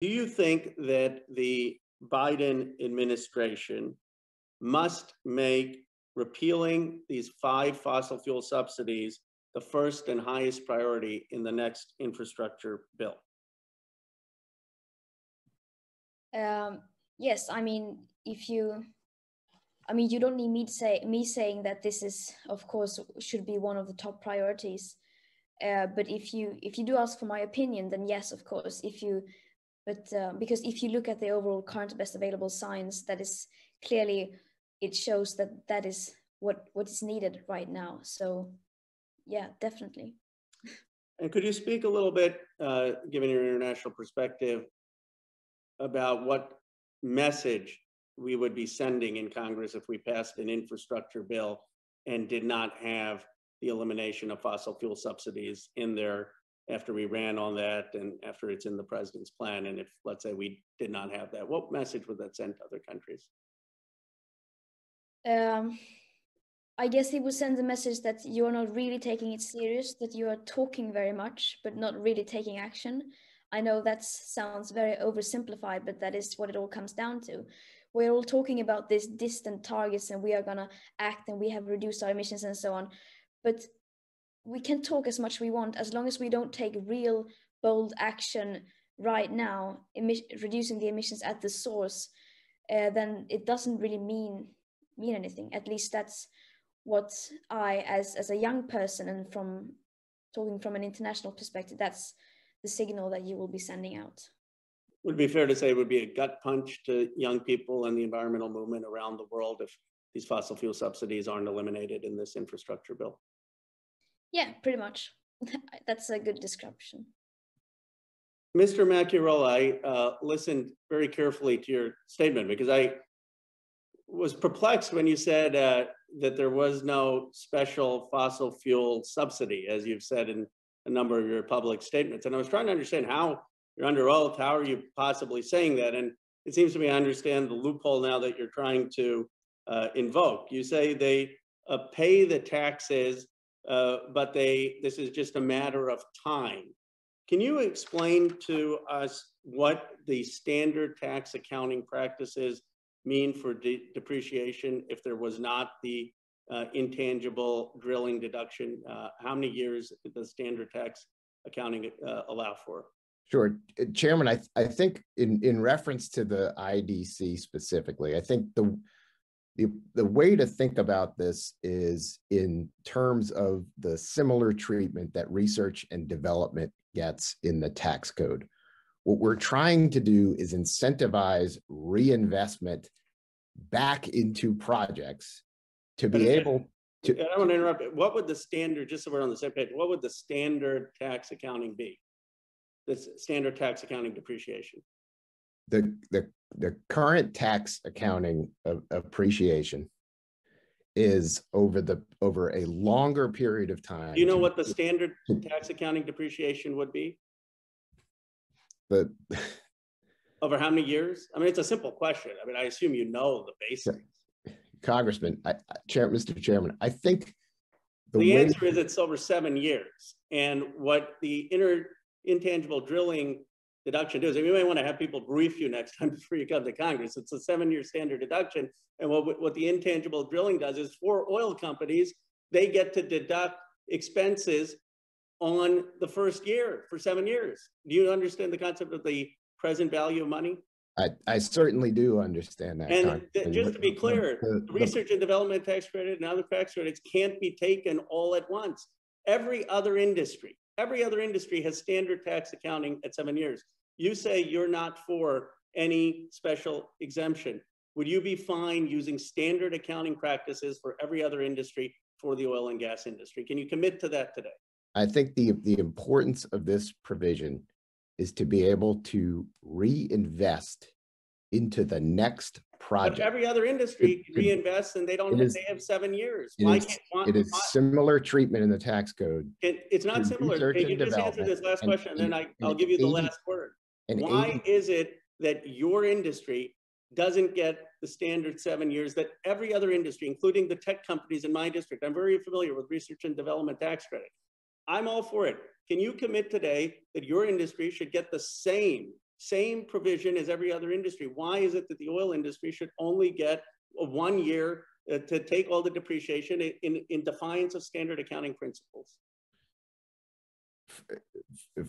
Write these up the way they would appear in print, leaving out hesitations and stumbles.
Do you think that the Biden administration must make repealing these 5 fossil fuel subsidies the first and highest priority in the next infrastructure bill? Yes, I mean, you don't need me saying that this is, of course, should be one of the top priorities. But if you do ask for my opinion, then yes, of course. Because if you look at the overall current best available science, that is clearly, it shows that is what is needed right now. So yeah, definitely. And could you speak a little bit, given your international perspective, about what message we would be sending in Congress if we passed an infrastructure bill and did not have the elimination of fossil fuel subsidies in there after we ran on that and after it's in the president's plan? And if, let's say, we did not have that, what message would that send to other countries? I guess it would send the message that you're not really taking it serious, that you are talking very much, but not really taking action. I know that sounds very oversimplified, but that is what it all comes down to. We're all talking about these distant targets and we are going to act and we have reduced our emissions and so on. But we can talk as much as we want, as long as we don't take real bold action right now, reducing the emissions at the source, then it doesn't really mean anything. At least that's what I, as a young person, and from talking from an international perspective, that's the signal that you will be sending out. Would it be fair to say it would be a gut punch to young people and the environmental movement around the world if these fossil fuel subsidies aren't eliminated in this infrastructure bill? Yeah, pretty much. That's a good description. Mr. Macchiarola, I listened very carefully to your statement because I was perplexed when you said that there was no special fossil fuel subsidy, as you've said in a number of your public statements. And I was trying to understand how you're under oath, how are you possibly saying that? And it seems to me I understand the loophole now that you're trying to invoke. You say they pay the taxes, but this is just a matter of time. Can you explain to us what the standard tax accounting practices mean for depreciation if there was not the intangible drilling deduction? How many years does standard tax accounting allow for? Sure. Chairman, I think in reference to the IDC specifically, I think the way to think about this is in terms of the similar treatment that research and development gets in the tax code. What we're trying to do is incentivize reinvestment back into projects to be able to. I don't want to interrupt. What would the standard, just so we're on the same page, what would the standard tax accounting be? The standard tax accounting depreciation? The current tax accounting of appreciation is over a longer period of time. Do you know what the standard tax accounting depreciation would be? Over how many years? I mean, it's a simple question. I mean, I assume you know the basics. Congressman, Mr. Chairman, I think the answer is it's over 7 years. And what the intangible drilling deduction does, and you may want to have people brief you next time before you come to Congress. It's a 7-year standard deduction. And what the intangible drilling does is for oil companies, they get to deduct expenses on the first year for 7 years. Do you understand the concept of the present value of money? I certainly do understand that. And just to be clear, the research and development tax credit and other tax credits can't be taken all at once. Every other industry has standard tax accounting at 7 years. You say you're not for any special exemption. Would you be fine using standard accounting practices for every other industry for the oil and gas industry? Can you commit to that today? I think the importance of this provision is to be able to reinvest into the next project. But every other industry reinvests, and they have 7 years. It is similar treatment in the tax code. It's not similar. Can you just answer this last question, and then I'll give you the last word. Why is it that your industry doesn't get the standard 7 years that every other industry, including the tech companies in my district? I'm very familiar with research and development tax credit. I'm all for it. Can you commit today that your industry should get the same same provision as every other industry. Why is it that the oil industry should only get a 1 year to take all the depreciation in defiance of standard accounting principles?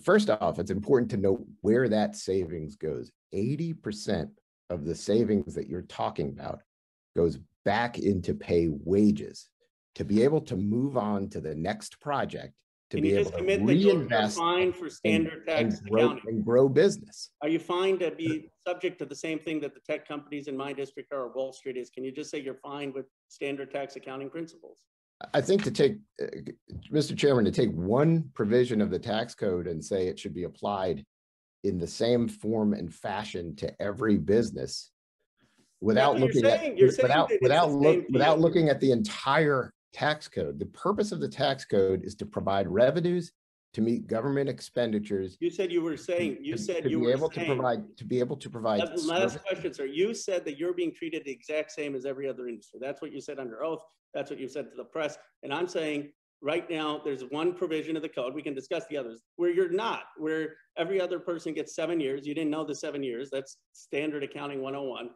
First off, it's important to note where that savings goes. 80% of the savings that you're talking about goes back into pay wages to be able to move on to the next project, to be able to reinvest fine for standard tax accounting and grow business. Are you fine to be subject to the same thing that the tech companies in my district are, or Wall Street is? Can you just say you're fine with standard tax accounting principles? I think to take, Mr. Chairman, to take one provision of the tax code and say it should be applied in the same form and fashion to every business without looking at the entire tax code. The purpose of the tax code is to provide revenues to meet government expenditures. You said you were saying, to be able to provide. Last question, sir. You said that you're being treated the exact same as every other industry. That's what you said under oath. That's what you said to the press. And I'm saying right now, there's one provision of the code. We can discuss the others where you're not, where every other person gets 7 years. You didn't know the 7 years. That's standard accounting 101.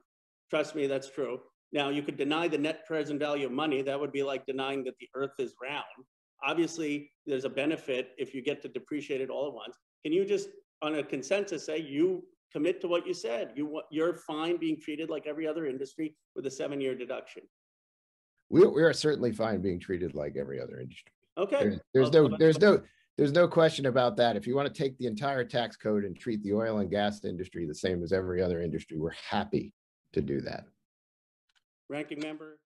Trust me, that's true. Now, you could deny the net present value of money. That would be like denying that the earth is round. Obviously, there's a benefit if you get to depreciate it all at once. Can you just, on a consensus, say you commit to what you said? You're fine being treated like every other industry with a 7-year deduction? We are certainly fine being treated like every other industry. Okay. There's no question about that. If you want to take the entire tax code and treat the oil and gas industry the same as every other industry, we're happy to do that. Ranking member.